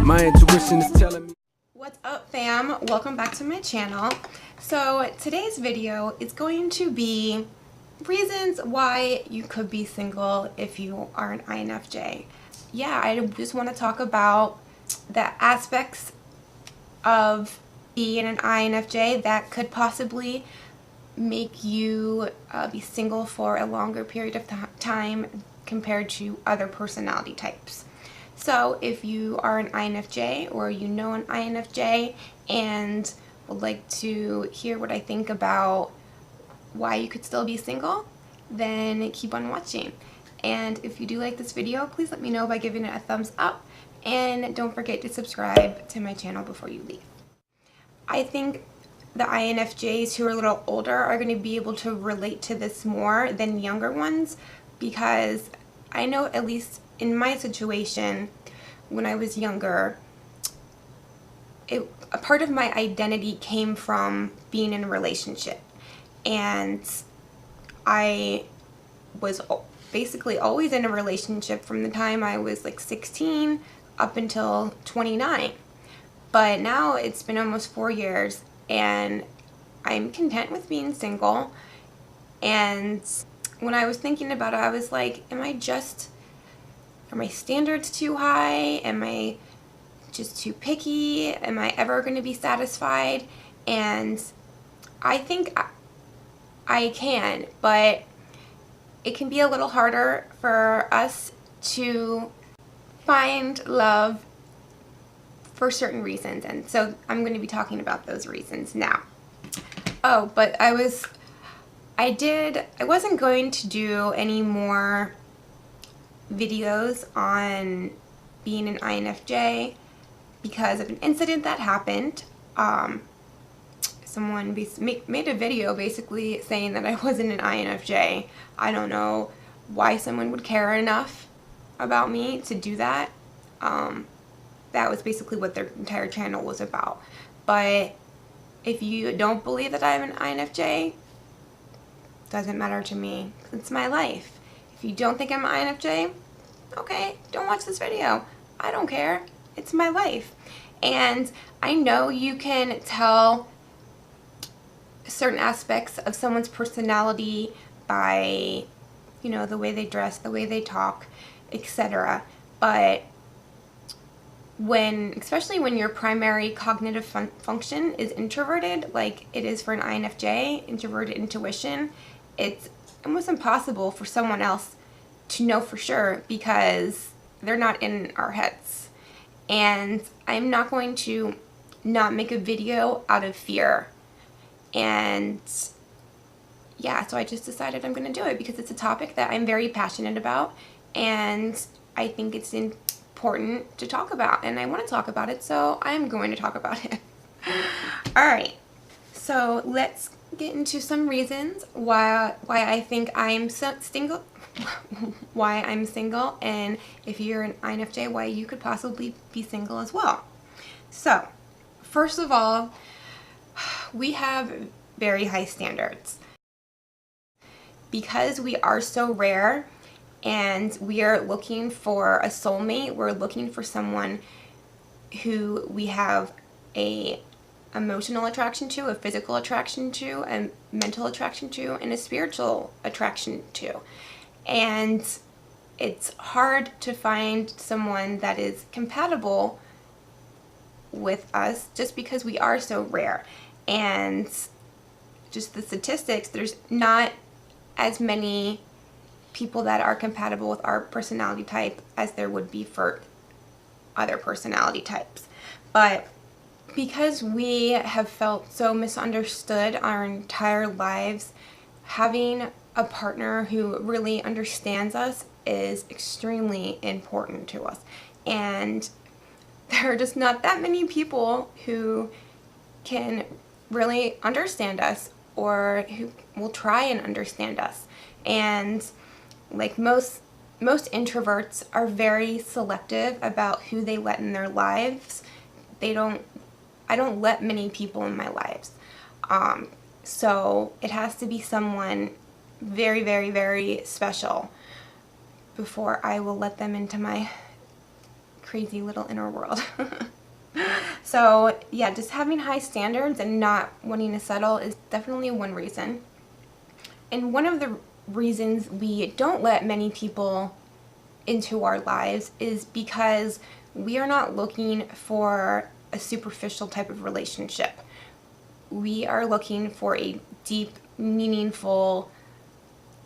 My intuition is telling me. What's up, fam? Welcome back to my channel. So today's video is going to be reasons why you could be single if you are an INFJ. Yeah, I just want to talk about the aspects of being an INFJ that could possibly make you be single for a longer period of time compared to other personality types. So if you are an INFJ or you know an INFJ and would like to hear what I think about why you could still be single, then keep on watching. And if you do like this video, please let me know by giving it a thumbs up, and don't forget to subscribe to my channel before you leave. I think the INFJs who are a little older are going to be able to relate to this more than younger ones, because I know, at least in my situation when I was younger, a part of my identity came from being in a relationship, and I was basically always in a relationship from the time I was like 16 up until 29. But now it's been almost 4 years and I'm content with being single. And when I was thinking about it, I was like, are my standards too high? Am I just too picky? Am I ever going to be satisfied? And I think I can, but it can be a little harder for us to find love for certain reasons, and so I'm going to be talking about those reasons now. Oh, but I wasn't going to do any more videos on being an INFJ because of an incident that happened. Someone made a video basically saying that I wasn't an INFJ. I don't know why someone would care enough about me to do that. That was basically what their entire channel was about. But if you don't believe that I'm an INFJ, doesn't matter to me. It's my life. If you don't think I'm an INFJ, okay, don't watch this video. I don't care. It's my life. And I know you can tell certain aspects of someone's personality by, you know, the way they dress, the way they talk, etc. But especially when your primary cognitive function is introverted, like it is for an INFJ, introverted intuition, it's almost impossible for someone else to know for sure because they're not in our heads. And I'm not going to not make a video out of fear. And yeah, so I just decided I'm going to do it because it's a topic that I'm very passionate about, and I think it's important to talk about, and I want to talk about it, so I'm going to talk about it. Alright, so let's get into some reasons why I think I'm single, why I'm single, and if you're an INFJ, why you could possibly be single as well. So, first of all, we have very high standards. Because we are so rare and we are looking for a soulmate, we're looking for someone who we have a emotional attraction to, a physical attraction to, a mental attraction to, and a spiritual attraction to. And it's hard to find someone that is compatible with us just because we are so rare. And just the statistics, there's not as many people that are compatible with our personality type as there would be for other personality types. But because we have felt so misunderstood our entire lives, having a partner who really understands us is extremely important to us. And there are just not that many people who can really understand us, or who will try and understand us. And like most introverts are very selective about who they let in their lives. I don't let many people in my lives. So it has to be someone very, very, very special before I will let them into my crazy little inner world. So yeah, just having high standards and not wanting to settle is definitely one reason. And one of the reasons we don't let many people into our lives is because we are not looking for a superficial type of relationship. We are looking for a deep, meaningful,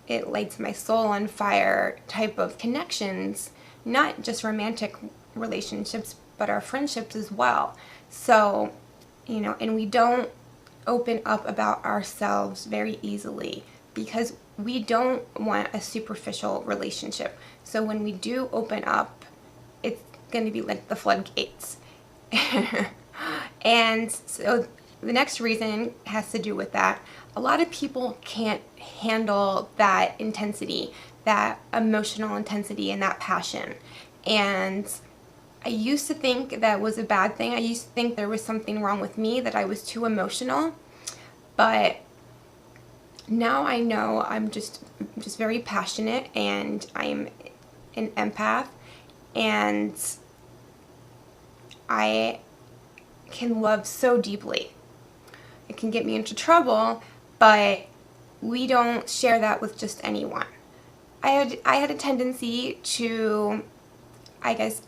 it lights my soul on fire type of connections, not just romantic relationships, but our friendships as well. So, and we don't open up about ourselves very easily because we don't want a superficial relationship. So when we do open up, it's going to be like the floodgates. And so the next reason has to do with that. A lot of people can't handle that intensity, that emotional intensity and that passion. And I used to think that was a bad thing. I used to think there was something wrong with me, that I was too emotional. But now I know I'm just very passionate, and I'm an empath, and I can love so deeply. It can get me into trouble, but we don't share that with just anyone. I had a tendency to, I guess,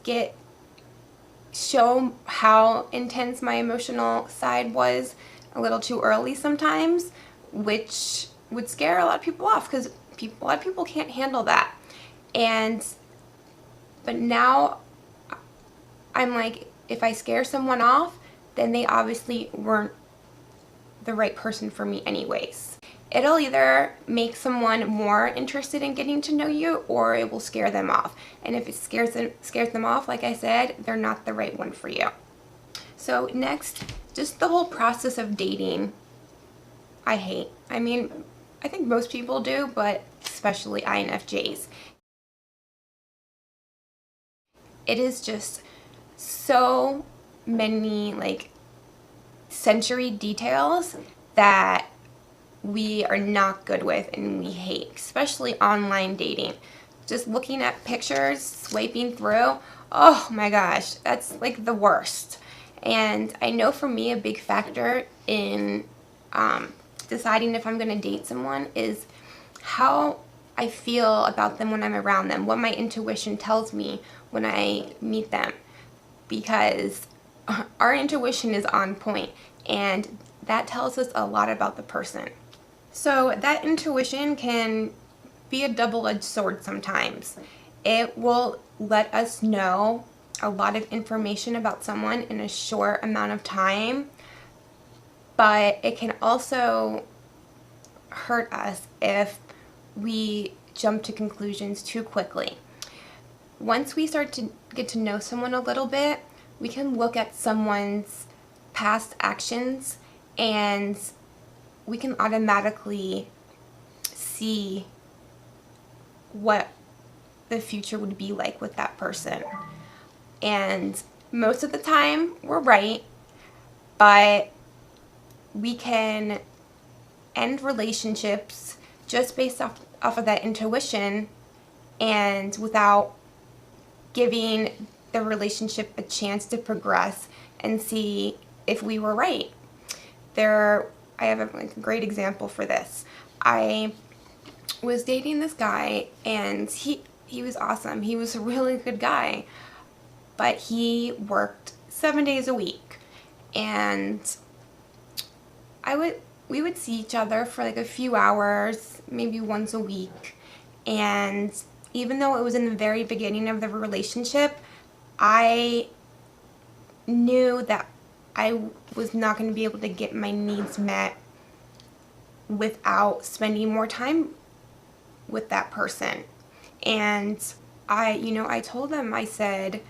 show how intense my emotional side was a little too early sometimes, which would scare a lot of people off because a lot of people can't handle that. But now I'm like, if I scare someone off, then they obviously weren't the right person for me anyways. It'll either make someone more interested in getting to know you, or it will scare them off. And if it scares them off, like I said, they're not the right one for you. So next, just the whole process of dating, I hate. I mean, I think most people do, but especially INFJs. It is just so many sensory details that we are not good with and we hate, especially online dating. Just looking at pictures, swiping through, oh my gosh, that's like the worst. And I know for me, a big factor in deciding if I'm going to date someone is how I feel about them when I'm around them, what my intuition tells me when I meet them, because our intuition is on point, and that tells us a lot about the person. So that intuition can be a double-edged sword sometimes. It will let us know a lot of information about someone in a short amount of time, but it can also hurt us if we jump to conclusions too quickly. Once we start to get to know someone a little bit, we can look at someone's past actions and we can automatically see what the future would be like with that person. And most of the time, we're right, but we can end relationships just based off of that intuition and without giving the relationship a chance to progress and see if we were right. I have a great example for this. I was dating this guy, and he was awesome. He was a really good guy, but he worked 7 days a week, and we would see each other for a few hours, maybe once a week. And even though it was in the very beginning of the relationship, I knew that I was not going to be able to get my needs met without spending more time with that person. And I told him, I said,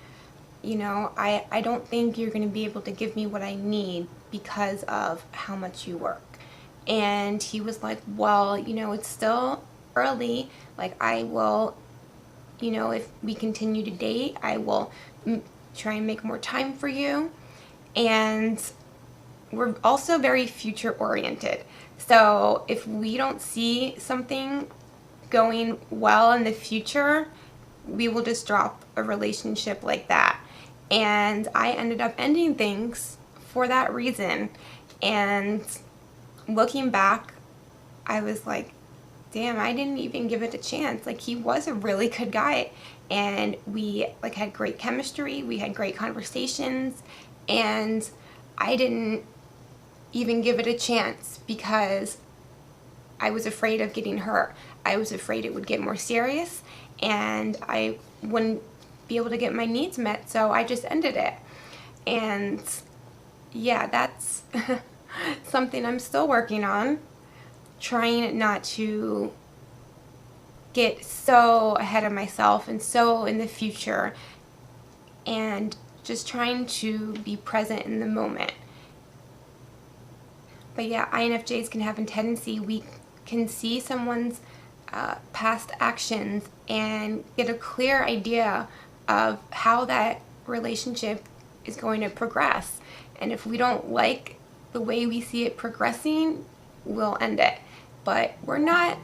I don't think you're going to be able to give me what I need because of how much you work. And he was like, well, it's still early. I will, if we continue to date, I will try and make more time for you. And we're also very future oriented. So if we don't see something going well in the future, we will just drop a relationship like that. and I ended up ending things for that reason. And looking back, I was like, damn, I didn't even give it a chance. Like, he was a really good guy, and we like had great chemistry, we had great conversations, and I didn't even give it a chance because I was afraid of getting hurt. I was afraid it would get more serious and I wouldn't be able to get my needs met, so I just ended it. And yeah, that's something I'm still working on, trying not to get so ahead of myself and so in the future, and just trying to be present in the moment. But yeah, INFJs can have a tendency, we can see someone's past actions and get a clear idea of how that relationship is going to progress. And if we don't like the way we see it progressing, we'll end it. But we're not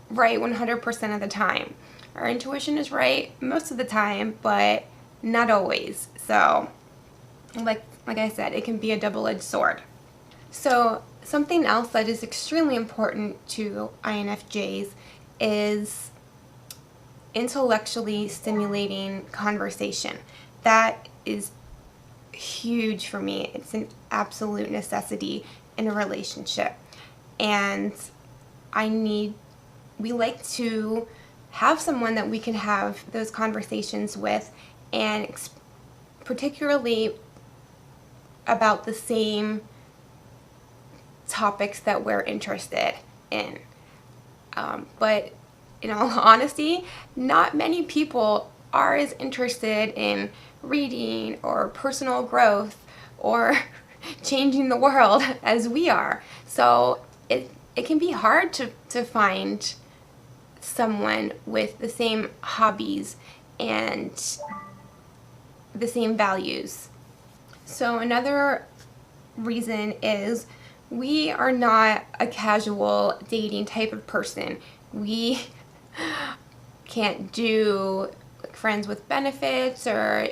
right 100% of the time. Our intuition is right most of the time, but not always. So, like I said, it can be a double-edged sword. So something else that is extremely important to INFJs is intellectually stimulating conversation. That is huge for me. It's an absolute necessity in a relationship. And we like to have someone that we can have those conversations with, and particularly about the same topics that we're interested in. But in all honesty, not many people are as interested in reading or personal growth or changing the world as we are. So it can be hard to find someone with the same hobbies and the same values. So another reason is we are not a casual dating type of person. We can't do like friends with benefits or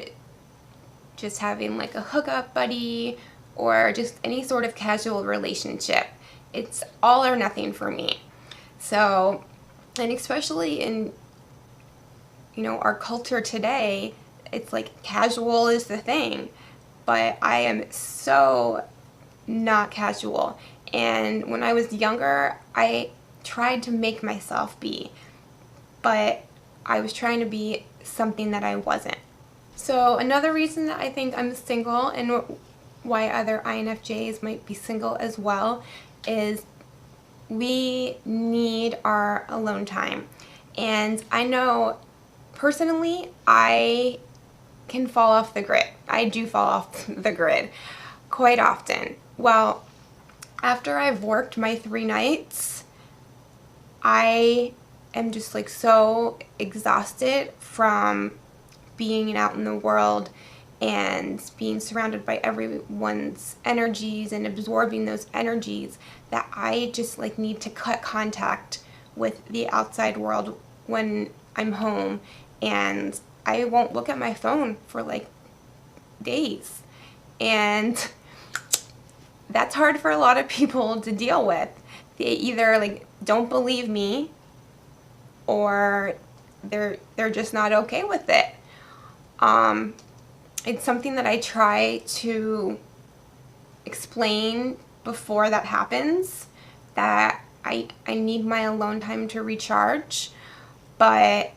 just having like a hookup buddy or just any sort of casual relationship. It's all or nothing for me. So, and especially in, our culture today, it's like casual is the thing. But I am so not casual. And when I was younger, I tried to make myself be, but I was trying to be something that I wasn't. So another reason that I think I'm single, and why other INFJs might be single as well, is we need our alone time. And I know personally I can fall off the grid. I do fall off the grid quite often. Well, after I've worked my 3 nights, I am just like so exhausted from being out in the world and being surrounded by everyone's energies and absorbing those energies that I just like need to cut contact with the outside world when I'm home, and I won't look at my phone for like days. And that's hard for a lot of people to deal with. They either like don't believe me or they're just not okay with it. It's something that I try to explain before that happens, that I need my alone time to recharge. But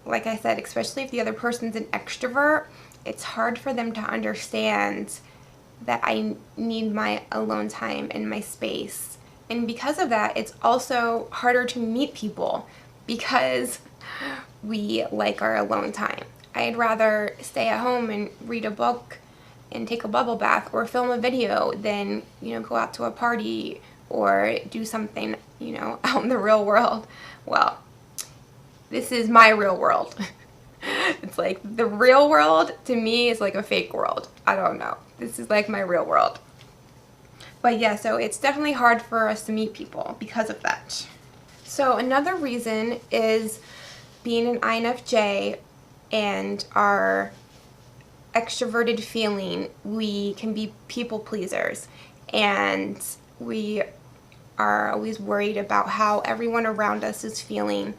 like I said, especially if the other person's an extrovert, it's hard for them to understand that I need my alone time and my space. And because of that, it's also harder to meet people because we like our alone time. I'd rather stay at home and read a book and take a bubble bath or film a video than, go out to a party or do something, out in the real world. Well, this is my real world. It's like the real world to me is like a fake world. I don't know. This is like my real world. But yeah, so it's definitely hard for us to meet people because of that. So another reason is being an INFJ and our extroverted feeling. We can be people pleasers, and we are always worried about how everyone around us is feeling.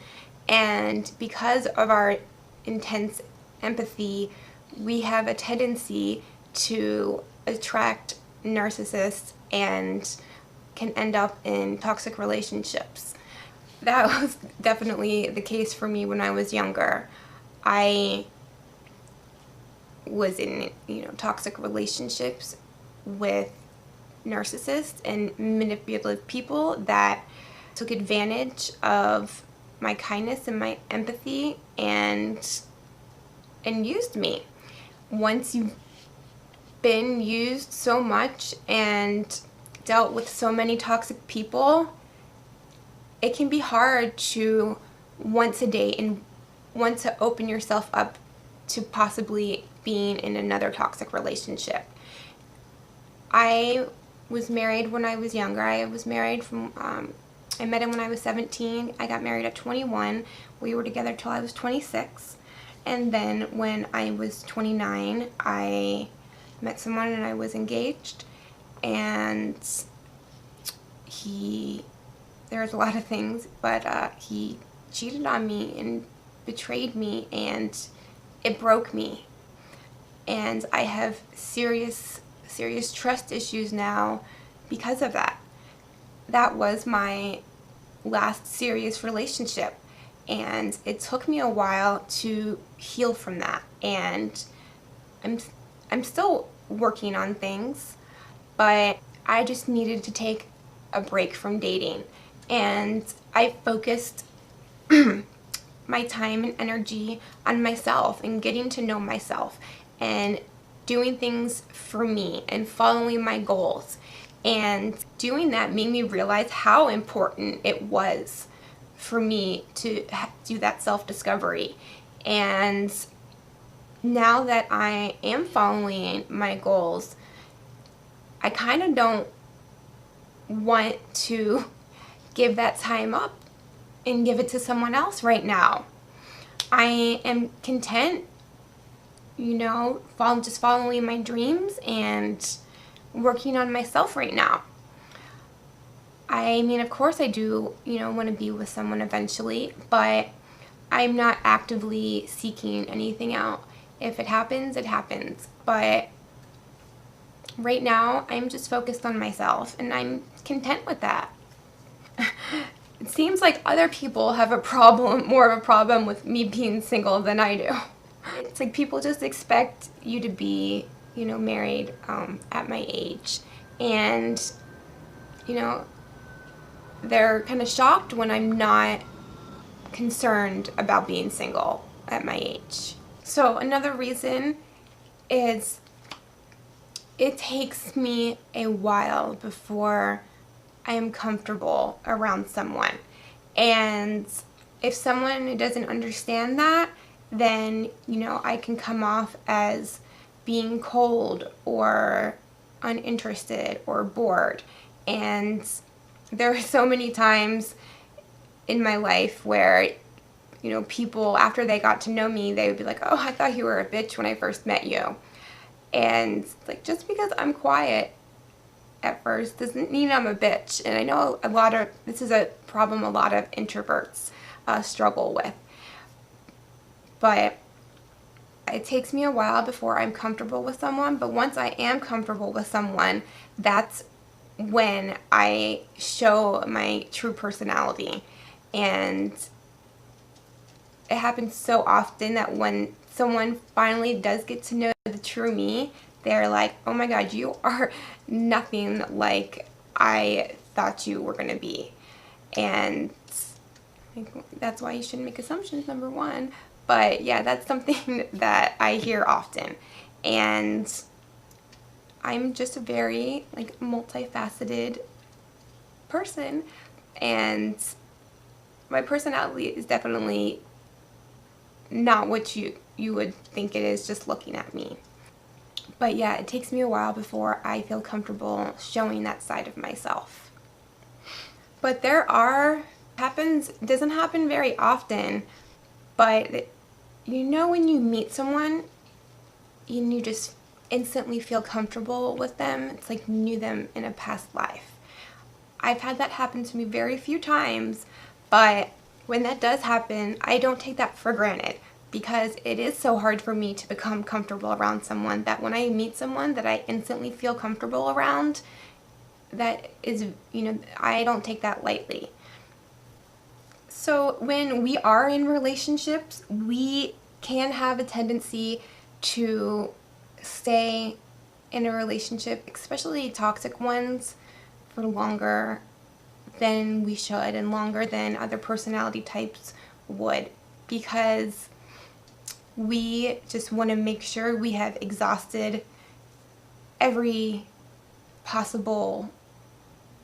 And because of our intense empathy, we have a tendency to attract narcissists and can end up in toxic relationships. That was definitely the case for me when I was younger. I was in, toxic relationships with narcissists and manipulative people that took advantage of my kindness and my empathy and used me. Once you've been used so much and dealt with so many toxic people, it can be hard to want to date and want to open yourself up to possibly being in another toxic relationship. I was married when I was younger. I was married I met him when I was 17. I got married at 21. We were together till I was 26. And then when I was 29, I met someone and I was engaged. And there was a lot of things, but he cheated on me and betrayed me, and it broke me. And I have serious trust issues now because of that. That was my last serious relationship, and it took me a while to heal from that. And I'm still working on things, but I just needed to take a break from dating, and I focused my time and energy on myself and getting to know myself and doing things for me and following my goals. And doing that made me realize how important it was for me to do that self-discovery. And now that I am following my goals, I kind of don't want to give that time up and give it to someone else right now. I am content, just following my dreams and working on myself right now. I mean, of course I do, want to be with someone eventually, but I'm not actively seeking anything out. If it happens, it happens. But right now, I'm just focused on myself, and I'm content with that. It seems like other people have more of a problem with me being single than I do. It's like people just expect you to be, married at my age. And, they're kind of shocked when I'm not concerned about being single at my age. So another reason is it takes me a while before I am comfortable around someone. And if someone doesn't understand that, then, I can come off as being cold or uninterested or bored. And there are so many times in my life where, people, after they got to know me, they would be like, oh, I thought you were a bitch when I first met you. And just because I'm quiet at first doesn't mean I'm a bitch. And I know this is a problem a lot of introverts struggle with. But it takes me a while before I'm comfortable with someone. But once I am comfortable with someone, that's when I show my true personality. And it happens so often that when someone finally does get to know the true me, they're like, oh my God, you are nothing like I thought you were going to be. And that's why you shouldn't make assumptions, number one. But yeah, that's something that I hear often. And I'm just a very multifaceted person, and my personality is definitely not what you would think it is just looking at me. But yeah, it takes me a while before I feel comfortable showing that side of myself. But it doesn't happen very often, but when you meet someone and you just instantly feel comfortable with them. It's like you knew them in a past life. I've had that happen to me very few times, but when that does happen, I don't take that for granted, because it is so hard for me to become comfortable around someone, that when I meet someone that I instantly feel comfortable around, that is, I don't take that lightly. So when we are in relationships, we can have a tendency to stay in a relationship, especially toxic ones, for longer than we should and longer than other personality types would, because we just want to make sure we have exhausted every possible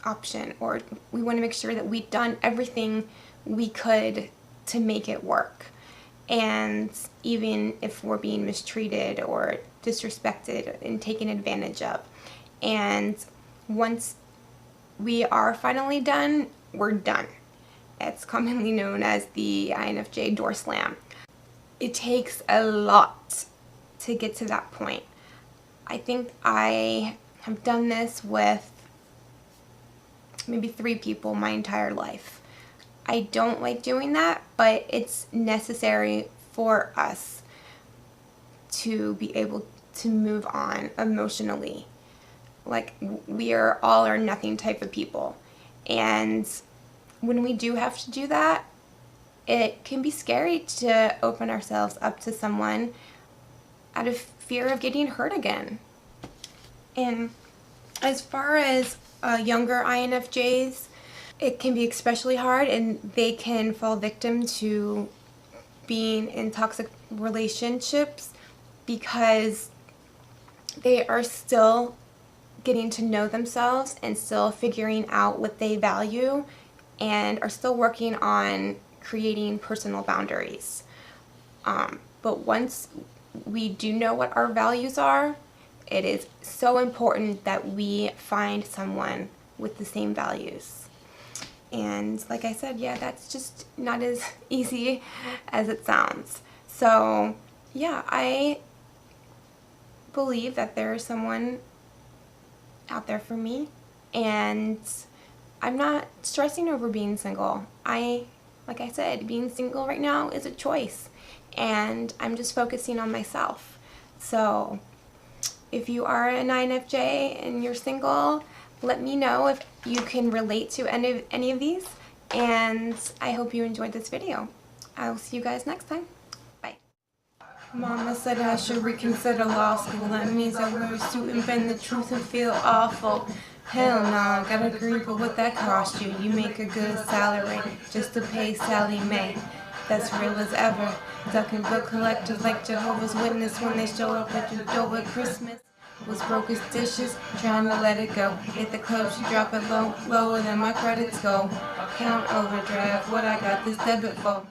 option, or we want to make sure that we've done everything we could to make it work. And even if we're being mistreated or disrespected and taken advantage of, and once we are finally done, we're done. It's commonly known as the INFJ door slam. It takes a lot to get to that point. I think I have done this with maybe 3 people my entire life. I don't like doing that, but it's necessary for us to be able to move on emotionally. Like, we are all or nothing type of people. And when we do have to do that, it can be scary to open ourselves up to someone out of fear of getting hurt again. And as far as younger INFJs, it can be especially hard, and they can fall victim to being in toxic relationships because they are still getting to know themselves and still figuring out what they value, and are still working on creating personal boundaries. But once we do know what our values are, it is so important that we find someone with the same values. And like I said, yeah, that's just not as easy as it sounds. So yeah, I believe that there is someone out there for me, and I'm not stressing over being single. Like I said, being single right now is a choice, and I'm just focusing on myself. So if you are an INFJ and you're single, let me know if you can relate to any of these, and I hope you enjoyed this video. I will see you guys next time. Bye. Mama said I should reconsider law school. That means I wear a suit and bend the truth and feel awful. Hell no, gotta agree, but what that cost you? You make a good salary just to pay Sally Mae. That's real as ever. Ducking bill collectors like Jehovah's Witness when they show up at your door at Christmas. Was broke as dishes, trying to let it go. Hit the club, she drop it low, lower than my credits go. Count overdraft, what I got this debit for.